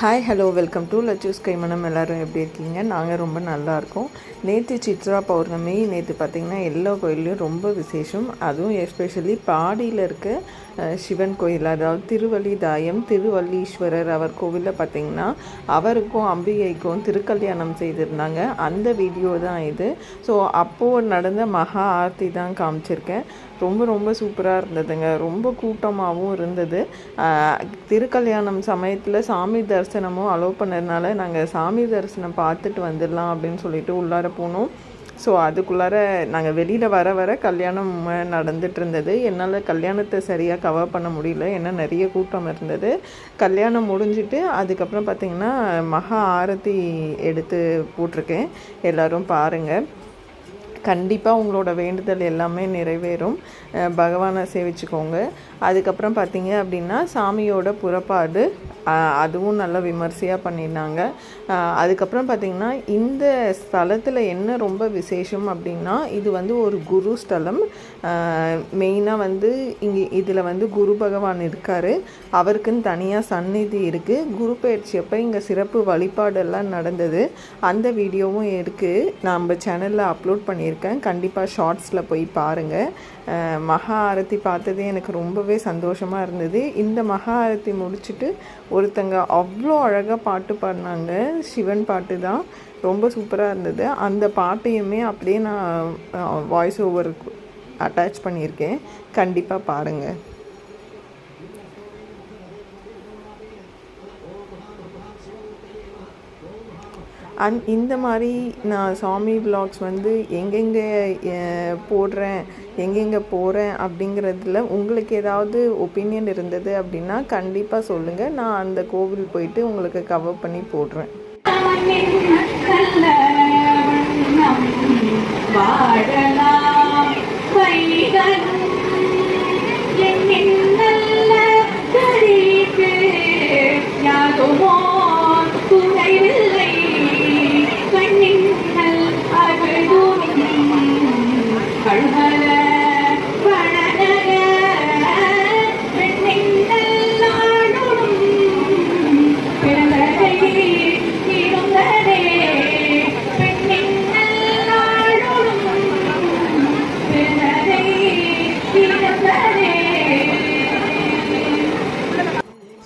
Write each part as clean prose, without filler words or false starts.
Hi hello welcome to லச்சூஸ் கைமணம். எல்லோரும் எப்படி இருக்கீங்க? நாங்கள் ரொம்ப நல்லாயிருக்கோம். நேற்று சித்ரா பௌர்ணமி. நேற்று பார்த்திங்கன்னா எல்லா கோயில்லையும் ரொம்ப விசேஷம். அதுவும் எஸ்பெஷலி பாடியில் இருக்க சிவன் கோயில், அதாவது திருவல்லிதாயம் திருவல்லீஸ்வரர் அவர் கோவிலில் பார்த்திங்கன்னா அவருக்கும் அம்பிகைக்கும் திருக்கல்யாணம் செய்திருந்தாங்க. அந்த வீடியோ தான் இது. ஸோ அப்போது நடந்த மகா ஆர்த்தி தான் காமிச்சிருக்கேன். ரொம்ப ரொம்ப சூப்பராக இருந்ததுங்க. ரொம்ப கூட்டமாகவும் இருந்தது. திருக்கல்யாணம் சமயத்தில் சாமி தரிசனமும் அலோவ் பண்ணதுனால நாங்கள் சாமி தரிசனம் பார்த்துட்டு வந்துடலாம் அப்படின்னு சொல்லிட்டு உள்ளார போனோம். ஸோ அதுக்குள்ளார நாங்கள் வெளியில் வர கல்யாணம் நடந்துட்டு இருந்தது. என்னால் கல்யாணத்தை சரியாக கவர் பண்ண முடியல, ஏன்னா நிறைய கூட்டம் இருந்தது. கல்யாணம் முடிஞ்சிட்டு அதுக்கப்புறம் பார்த்திங்கன்னா மகா ஆரத்தி எடுத்து போட்டிருக்கேன். எல்லோரும் பாருங்கள். கண்டிப்பாக உங்களோட வேண்டுதல் எல்லாமே நிறைவேறும். பகவானை சேவிச்சுக்கோங்க. அதுக்கப்புறம் பார்த்திங்க அப்படின்னா சாமியோட புறப்பாடு அதுவும் நல்லா விமர்சையாக பண்ணியிருந்தாங்க. அதுக்கப்புறம் பார்த்திங்கன்னா இந்த ஸ்தலத்தில் என்ன ரொம்ப விசேஷம் அப்படின்னா, இது வந்து ஒரு குரு ஸ்தலம். மெயினாக இதில் குரு பகவான் இருக்கார். அவருக்குன்னு தனியாக சந்நிதி இருக்குது. குரு பயிற்சி அப்போ இங்கே சிறப்பு வழிபாடெல்லாம் நடந்தது. அந்த வீடியோவும் இருக்குது, நம்ம சேனலில் அப்லோட் பண்ணியிருக்கேன். கண்டிப்பாக ஷார்ட்ஸில் போய் பாருங்கள். மகா ஆரத்தி பார்த்ததே எனக்கு ரொம்பவே சந்தோஷமாக இருந்தது. இந்த மகா ஆரத்தி முடிச்சுட்டு ஒருத்தங்க அவ்வளோ அழகாக பாட்டு பாடினாங்க. சிவன் பாட்டு தான், ரொம்ப சூப்பராக இருந்தது. அந்த பாட்டையுமே அப்படியே நான் வாய்ஸ் ஓவர் அட்டாச் பண்ணியிருக்கேன். கண்டிப்பாக பாருங்கள். இந்த மாதிரி நான் சாமி விலாக்ஸ் எங்கெங்கே போடுறேன், எங்கெங்கே போகிறேன் அப்படிங்கிறதுல உங்களுக்கு ஏதாவது ஒப்பீனியன் இருந்தது அப்படின்னா கண்டிப்பாக சொல்லுங்கள். நான் அந்த கோவில் போயிட்டு உங்களுக்கு கவர் பண்ணி போடுறேன்.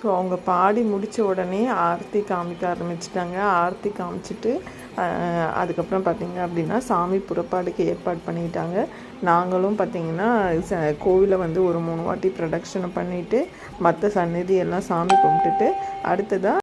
ஸோ அவங்க பாடி முடித்த உடனே ஆர்த்தி காமிக்க ஆரம்பிச்சிட்டாங்க. ஆர்த்தி காமிச்சிட்டு அதுக்கப்புறம் பார்த்திங்க அப்படின்னா சாமி புறப்பாடுக்கு ஏற்பாடு பண்ணிட்டாங்க. நாங்களும் பார்த்திங்கன்னா கோவிலை ஒரு 3 வாட்டி ப்ரொடக்ஷனை பண்ணிவிட்டு மற்ற சந்நிதி எல்லாம் சாமி கும்பிட்டுட்டு அடுத்ததாக